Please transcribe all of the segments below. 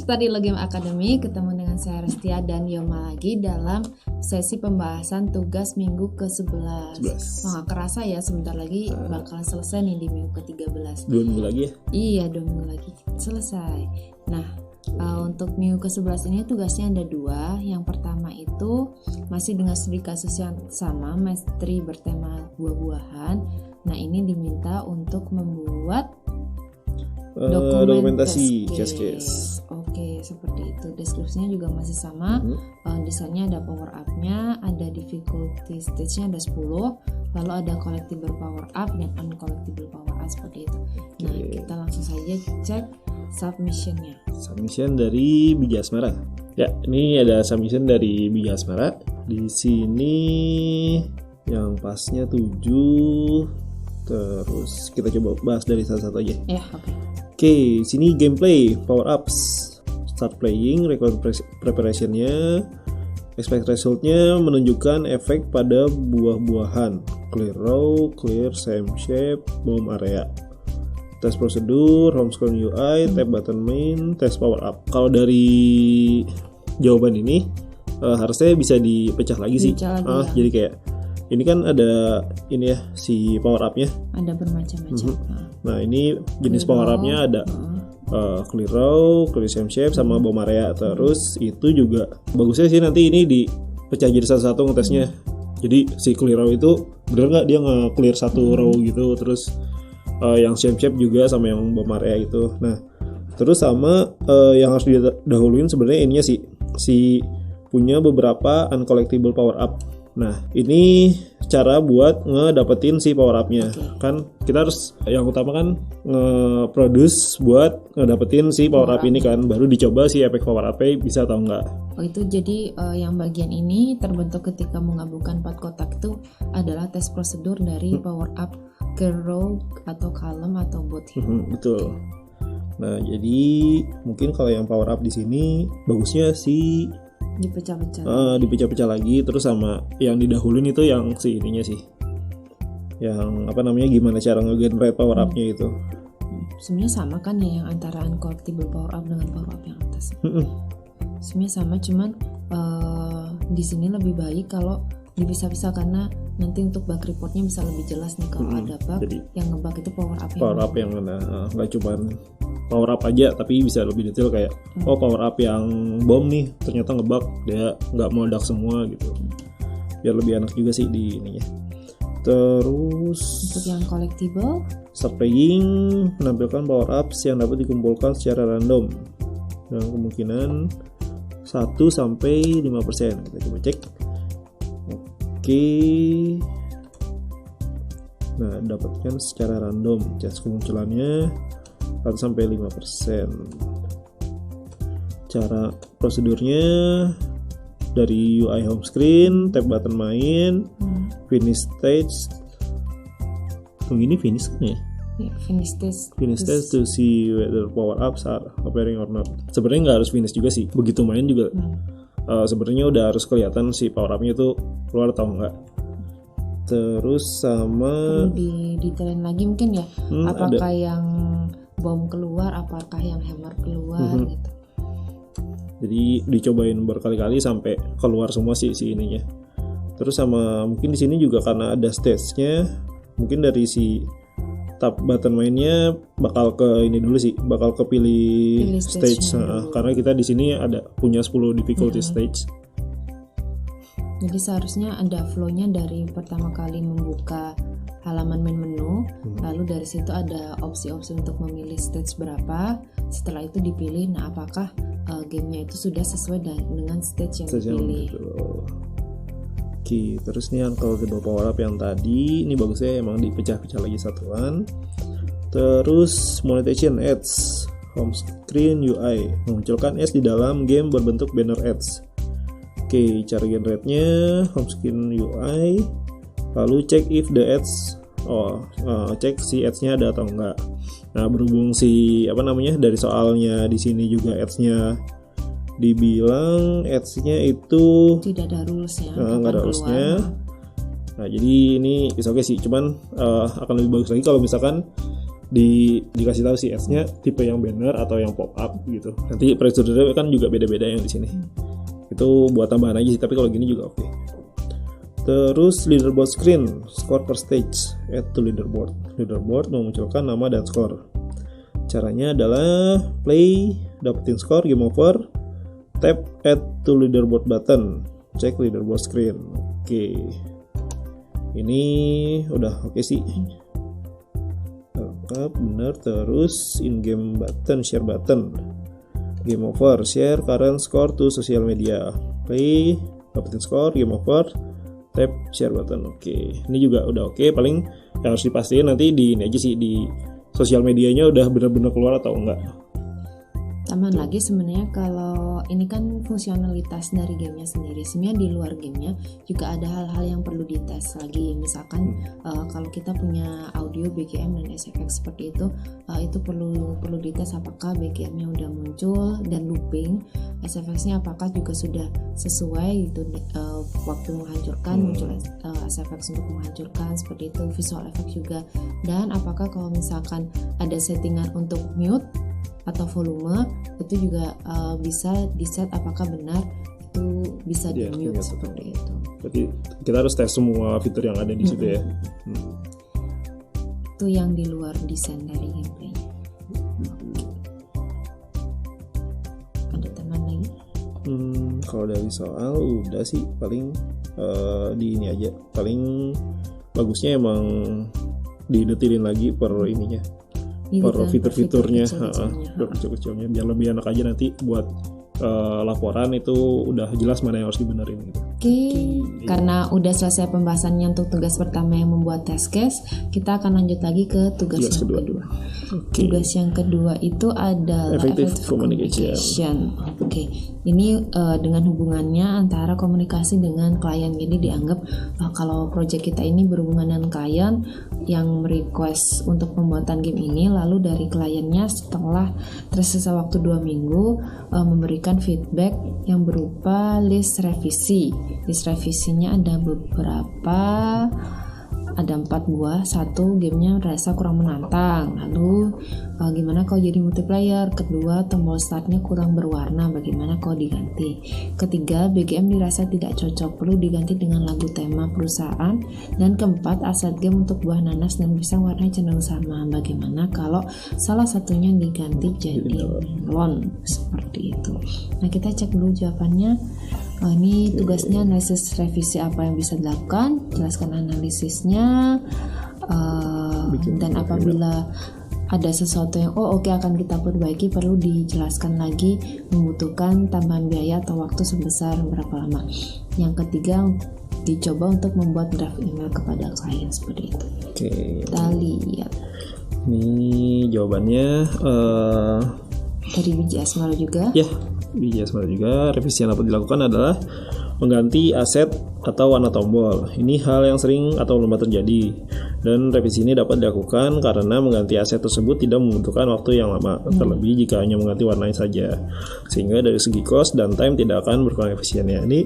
Study Law Game Academy, ketemu dengan saya Restia dan Yoma lagi dalam sesi pembahasan tugas minggu ke-11. Gak kerasa ya, sebentar lagi bakal selesai nih di minggu ke-13. 2 minggu lagi ya? Iya, 2 minggu lagi selesai. Nah, untuk minggu ke-11 ini tugasnya ada 2. Yang pertama itu masih dengan studi kasus yang sama, misteri bertema buah-buahan. Nah, ini diminta untuk membuat dokumentasi case. Oke, seperti itu. Deskripsinya juga masih sama. Desainnya ada power up-nya, ada difficulty stage-nya ada 10, lalu ada collectible power up dan uncollectible power up seperti itu. Nah, kita langsung saja cek submission-nya. Submission dari Biji Asmara. Ya, ini ada submission dari Biji Asmara. Di sini yang pasnya 7. Terus kita coba bahas dari satu-satu aja. Ya, oke. Oke, sini gameplay, power ups, start playing, record preparation-nya, expect result-nya menunjukkan efek pada buah-buahan, clear row, clear same shape, bomb area, test prosedur, home screen UI, tap button main, test power up. Kalau dari jawaban ini harusnya bisa dipecah lagi sih. Jadi kayak ini kan ada ini ya si power up-nya. Ada bermacam-macam. Nah, ini jenis power up-nya ada clear row, clear same shape, sama bomb area. Terus itu juga bagusnya sih nanti ini dipecah jadi satu-satu ngetesnya. Jadi si clear row itu bener nggak dia nge-clear satu row gitu. Terus yang same shape juga sama yang bomb area itu. Nah, terus sama yang harus didahuluin sebenarnya ininya sih si punya beberapa uncollectible power up. Nah, ini cara buat ngedapetin si power up-nya. Kan kita harus yang utama kan nge-produce buat ngedapetin si power up ini kan, baru dicoba si efek power up-nya bisa atau enggak. Oh, itu jadi yang bagian ini terbentuk ketika menggabungkan 4 kotak itu adalah tes prosedur dari power up ke row atau column atau bot. Betul. Nah, jadi mungkin kalau yang power up di sini bagusnya si dipecah-pecah lagi, terus sama yang didahuluin itu yang si ininya sih, yang apa namanya, gimana cara nge-generate power up-nya itu. Sebenarnya sama kan ya, yang antara uncollectible power up dengan power up yang atas. Sebenarnya sama, cuman di sini lebih baik kalau dipisah-pisah karena nanti untuk bug reportnya bisa lebih jelas nih kalau ada bug. Jadi, yang ngebug itu power up yang mana, nggak cuman power up aja tapi bisa lebih detail kayak power up yang bom nih ternyata ngebug, dia nggak meledak semua gitu, biar lebih enak juga sih di ininya. Terus untuk yang collectible, start playing menampilkan power ups yang dapat dikumpulkan secara random dengan kemungkinan 1-5%. Kita coba cek. Oke. Nah, dapatkan secara random, chance kemunculannya 1-5%. Cara prosedurnya dari UI home screen, tap button main, finish stage. Ini finish kan ya? Finish stage to see whether power ups are appearing or not. Sebenarnya nggak harus finish juga sih. Begitu main juga sebenarnya udah harus kelihatan si power up-nya tuh keluar atau enggak. Terus sama didetailin lagi mungkin ya, apakah yang bom keluar, apakah yang hammer keluar gitu. Jadi dicobain berkali-kali sampai keluar semua si ininya. Terus sama mungkin di sini juga karena ada stage-nya, mungkin dari si tap button mainnya bakal ke ini dulu sih, bakal kepilih stage. Karena kita di sini ada punya 10 difficulty stage. Jadi seharusnya ada flow-nya dari pertama kali membuka halaman main menu, lalu dari situ ada opsi-opsi untuk memilih stage berapa. Setelah itu dipilih, nah apakah gamenya itu sudah sesuai dengan stage yang dipilih. Oke, terus nih uncollectible power up yang tadi, ini bagusnya emang dipecah-pecah lagi satuan. Terus monetization ads, home screen UI, memunculkan ads di dalam game berbentuk banner ads. Oke, cara generate-nya home screen UI, lalu check if the ads, cek si ads-nya ada atau enggak. Nah, berhubung dari soalnya di sini juga ads-nya dibilang ads-nya itu tidak ada rules-nya, nggak ada rules-nya. Nah, jadi ini oke sih, cuman akan lebih bagus lagi kalau misalkan dikasih tahu sih ads-nya tipe yang banner atau yang pop up gitu. Nanti prosedurnya kan juga beda-beda yang di sini. Itu buat tambahan aja sih, tapi kalau gini juga oke. Terus leaderboard screen, score per stage, add to leaderboard. Leaderboard memunculkan nama dan skor. Caranya adalah play, dapetin skor, game over, tap add to leaderboard button, cek leaderboard screen. Oke. Ini udah oke sih. Lengkap, bener. Terus in-game button, share button, game over, share current score to social media, play, dapetin skor, game over, tap share button. Oke, ini juga udah oke. Paling yang harus dipastiin nanti di ini aja sih, di sosial medianya udah bener-bener keluar atau enggak. Tambahan lagi sebenarnya kalau ini kan fungsionalitas dari gamenya sendiri. Sebenarnya di luar gamenya juga ada hal-hal yang perlu dites lagi. Misalkan kalau kita punya audio BGM dan SFX seperti itu perlu dites apakah BGM-nya udah muncul dan looping, SFX-nya apakah juga sudah sesuai gitu waktu menghancurkan muncul SFX untuk menghancurkan seperti itu, visual effect juga, dan apakah kalau misalkan ada settingan untuk mute atau volume itu juga bisa di set apakah benar itu bisa di mute seperti itu. Berarti kita harus tes semua fitur yang ada di situ ya. Itu yang di luar desain dari gameplay. Ada teman lagi? Kalau dari soal udah sih paling di ini aja. Paling bagusnya emang didetilin lagi per ininya. Per fitur-fiturnya, kecil-kecilnya biar lebih enak aja nanti buat laporan itu udah jelas mana yang harus dibenerin gitu. Oke. Karena udah selesai pembahasannya untuk tugas pertama yang membuat test case, kita akan lanjut lagi ke tugas yang kedua. Tugas yang kedua itu adalah effective communication. Oke. Ini dengan hubungannya antara komunikasi dengan klien. Jadi dianggap kalau project kita ini berhubungan dengan klien yang request untuk pembuatan game ini, lalu dari kliennya setelah tersisa waktu 2 minggu memberikan feedback yang berupa list revisi. List revisinya ada beberapa, ada 4 buah. 1, gamenya rasa kurang menantang. Lalu gimana kalau jadi multiplayer? Kedua, tombol startnya kurang berwarna, bagaimana kalau diganti? Ketiga, BGM dirasa tidak cocok, perlu diganti dengan lagu tema perusahaan. Dan keempat, aset game untuk buah nanas dan pisang warnanya cenderung sama, bagaimana kalau salah satunya diganti jadi melon, seperti itu. Nah, kita cek dulu jawabannya. Ini tugasnya analisis revisi apa yang bisa dilakukan, jelaskan analisisnya, dan apabila ada sesuatu yang akan kita perbaiki, perlu dijelaskan lagi membutuhkan tambahan biaya atau waktu sebesar berapa lama. Yang ketiga, dicoba untuk membuat draft email kepada klien seperti itu. Oke. Kita lihat. Ini jawabannya dari Biji Asmara juga. Ya. Biji Asmara juga. Revisi yang dapat dilakukan adalah mengganti aset atau warna tombol. Ini hal yang sering atau lemah terjadi, dan revisi ini dapat dilakukan karena mengganti aset tersebut tidak membutuhkan waktu yang lama, terlebih jika hanya mengganti warnanya saja, sehingga dari segi cost dan time tidak akan berkurang efisiennya. Ini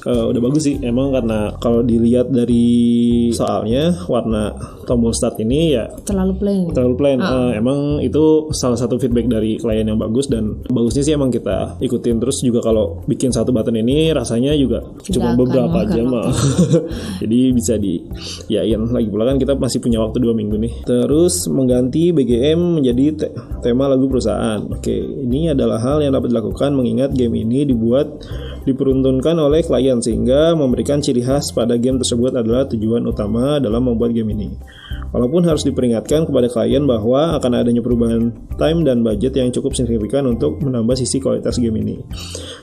udah bagus sih emang, karena kalau dilihat dari soalnya warna tombol start ini ya terlalu plain. Emang itu salah satu feedback dari klien yang bagus, dan bagusnya sih emang kita ikutin terus juga. Kalau bikin satu button ini rasanya juga cuma beberapa jam jadi bisa diyain. Lagi pula kan kita masih punya waktu 2 minggu nih. Terus mengganti BGM menjadi tema lagu perusahaan. Oke, ini adalah hal yang dapat dilakukan mengingat game ini diperuntukkan oleh klien, sehingga memberikan ciri khas pada game tersebut adalah tujuan utama dalam membuat game ini. Walaupun harus diperingatkan kepada klien bahwa akan adanya perubahan time dan budget yang cukup signifikan untuk menambah sisi kualitas game ini.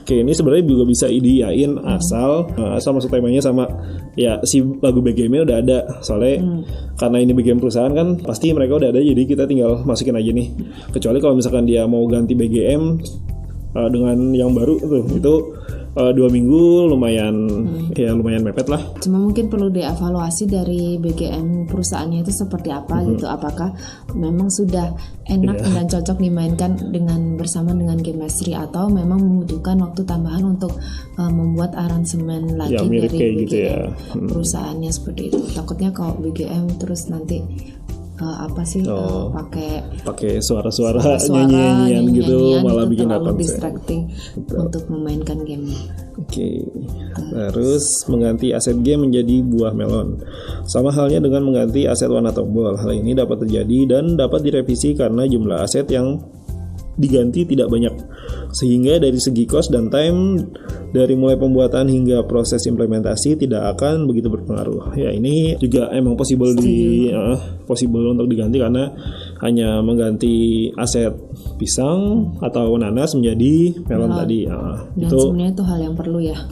Oke, ini sebenarnya juga bisa diiyain asal masuk temanya sama ya si lagu BGM-nya udah ada. Soalnya karena ini BGM perusahaan kan pasti mereka udah ada, jadi kita tinggal masukin aja nih. Kecuali kalau misalkan dia mau ganti BGM dengan yang baru tuh, itu 2 minggu lumayan mepet lah. Cuma mungkin perlu dievaluasi dari BGM perusahaannya itu seperti apa gitu. Apakah memang sudah enak dan cocok dimainkan bersama dengan game mastery, atau memang membutuhkan waktu tambahan untuk membuat aransemen lagi dari BGM gitu ya. Perusahaannya seperti itu. Takutnya kalau BGM terus nanti pakai suara-suara nyanyian gitu malah bikin terlalu distracting untuk memainkan game. Oke. Terus mengganti aset game menjadi buah melon. Sama halnya dengan mengganti aset warna tombol. Hal ini dapat terjadi dan dapat direvisi karena jumlah aset yang diganti tidak banyak, sehingga dari segi cost dan time dari mulai pembuatan hingga proses implementasi tidak akan begitu berpengaruh. Ya, ini juga emang possible untuk diganti karena hanya mengganti aset pisang atau nanas menjadi melon tadi. Dan sebenarnya itu hal yang perlu ya.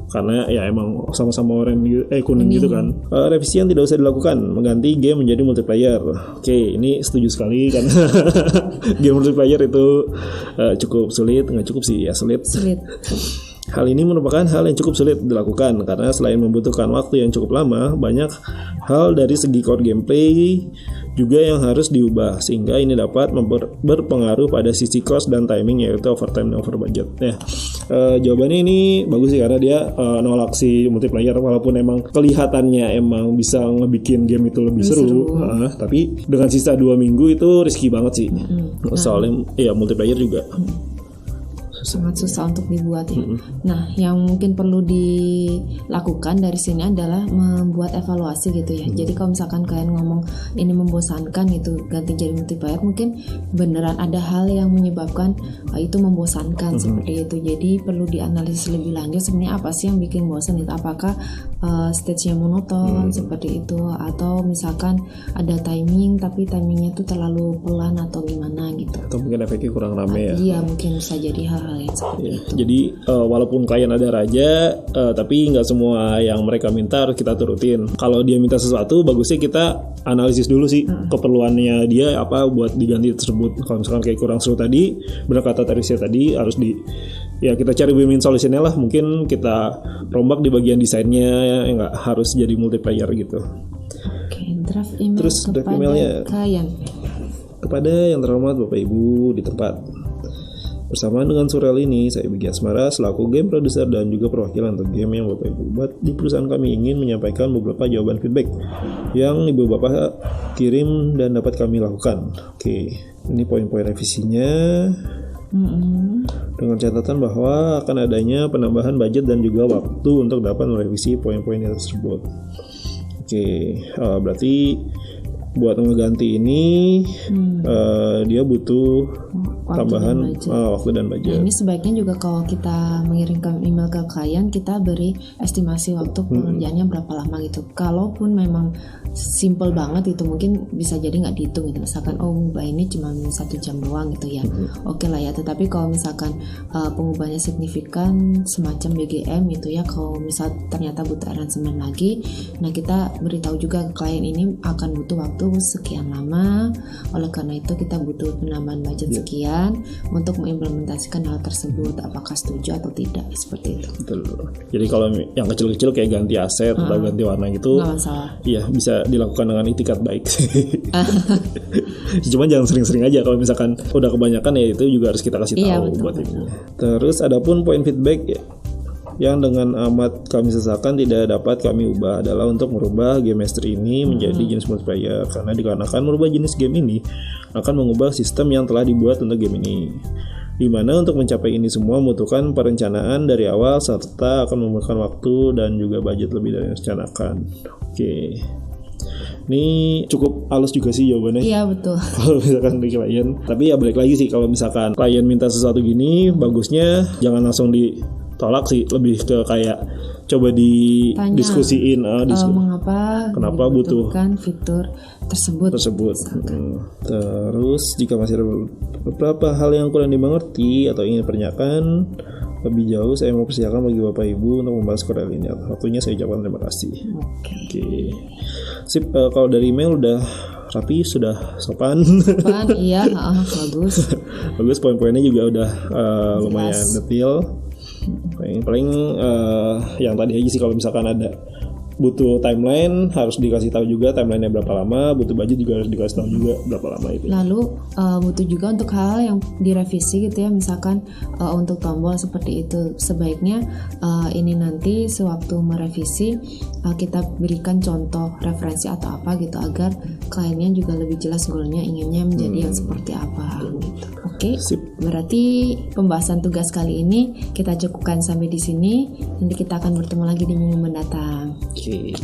Karena ya emang sama-sama oranye kuning gitu kan. Revisi yang tidak usah dilakukan, mengganti game menjadi multiplayer. Oke, ini setuju sekali karena game multiplayer itu cukup sulit, nggak cukup sih ya sulit. Hal ini merupakan hal yang cukup sulit dilakukan karena selain membutuhkan waktu yang cukup lama, banyak hal dari segi core gameplay juga yang harus diubah, sehingga ini dapat berpengaruh pada sisi cost dan timing, yaitu overtime dan over budget. Jawabannya ini bagus sih karena dia nolak si multiplayer, walaupun emang kelihatannya emang bisa ngebikin game itu lebih seru. Tapi dengan sisa 2 minggu itu risky banget sih. Soalnya ya multiplayer juga sangat susah untuk dibuat ya. Nah, yang mungkin perlu dilakukan dari sini adalah membuat evaluasi gitu ya. Jadi kalau misalkan kalian ngomong ini membosankan gitu, ganti jadi multiplayer, mungkin beneran ada hal yang menyebabkan itu membosankan seperti itu. Jadi perlu dianalisis lebih lanjut sebenarnya apa sih yang bikin bosan itu. Apakah stage-nya monoton seperti itu, atau misalkan ada timing tapi timingnya tuh terlalu pelan atau gimana gitu. Atau mungkin efeknya kurang rame ya. Iya, mungkin bisa jadi hal yang seperti itu. Jadi walaupun klien ada raja, tapi nggak semua yang mereka minta harus kita turutin. Kalau dia minta sesuatu, bagusnya kita analisis dulu sih keperluannya dia apa buat diganti tersebut. Kalau misalkan kayak kurang seru tadi, benar kata Tarisya tadi, harus kita cari win-win solutionnya lah. Mungkin kita rombak di bagian desainnya, nggak harus jadi multiplayer gitu. Oke, draft email. Terus draft emailnya klien. Kepada yang terhormat Bapak Ibu di tempat. Bersamaan dengan surel ini, saya Bigi Asmara selaku game producer dan juga perwakilan untuk game yang Bapak Ibu buat di perusahaan kami ingin menyampaikan beberapa jawaban feedback yang Ibu Bapak kirim dan dapat kami lakukan. Oke, ini poin-poin revisinya. Dengan catatan bahwa akan adanya penambahan budget dan juga waktu untuk dapat merevisi poin-poin tersebut. Oke, berarti buat ngeganti ini dia butuh tambahan waktu dan budget. Nah, ini sebaiknya juga kalau kita mengirimkan email ke klien, kita beri estimasi waktu pengerjaannya berapa lama gitu. Kalaupun memang simple banget itu mungkin bisa jadi nggak dihitung gitu. Misalkan ngubah ini cuma 1 jam doang gitu ya. Oke lah ya. Tetapi kalau misalkan pengubahnya signifikan semacam BGM itu ya, kalau misal ternyata butuh aransemen lagi, nah kita beritahu juga ke klien ini akan butuh waktu sekian lama. Oleh karena itu kita butuh penambahan budget sekian untuk mengimplementasikan hal tersebut. Apakah setuju atau tidak, seperti itu. Betul. Jadi kalau yang kecil-kecil kayak ganti aset atau ganti warna gitu, nggak masalah. Iya, bisa dilakukan dengan itikat baik. Cuma jangan sering-sering aja. Kalau misalkan udah kebanyakan ya itu juga harus kita kasih tahu buat itu. Terus adapun poin feedback yang dengan amat kami sesalkan tidak dapat kami ubah adalah untuk merubah game master ini menjadi jenis multiplayer, karena dikarenakan merubah jenis game ini akan mengubah sistem yang telah dibuat untuk game ini, di mana untuk mencapai ini semua membutuhkan perencanaan dari awal serta akan memakan waktu dan juga budget lebih dari yang direncanakan. Oke. Ini cukup halus juga sih jawabannya. Iya, betul. Kalau misalkan di klien. Tapi ya balik lagi sih, kalau misalkan klien minta sesuatu gini, bagusnya jangan langsung ditolak sih, lebih ke kayak coba didiskusiin kenapa butuhkan fitur tersebut. Terus jika masih ada beberapa hal yang kurang dimengerti atau ingin dipertanyakan lebih jauh, saya mau persilakan bagi Bapak Ibu untuk membahas korel ini. Waktunya saya ucapkan terima kasih. Oke. Sip, kalau dari email udah rapi, sudah sopan. Iya, bagus. Bagus, poin-poinnya juga udah lumayan detail. Paling yang tadi aja sih, kalau misalkan ada butuh timeline, harus dikasih tahu juga timelinenya berapa lama, butuh budget juga harus dikasih tahu juga berapa lama itu. Lalu butuh juga untuk hal yang direvisi gitu ya, misalkan untuk tombol seperti itu sebaiknya ini nanti sewaktu merevisi kita berikan contoh referensi atau apa gitu agar kliennya juga lebih jelas goalnya inginnya menjadi yang seperti apa gitu. Oke, berarti pembahasan tugas kali ini kita cukupkan sampai di sini. Nanti kita akan bertemu lagi di minggu mendatang. Oke.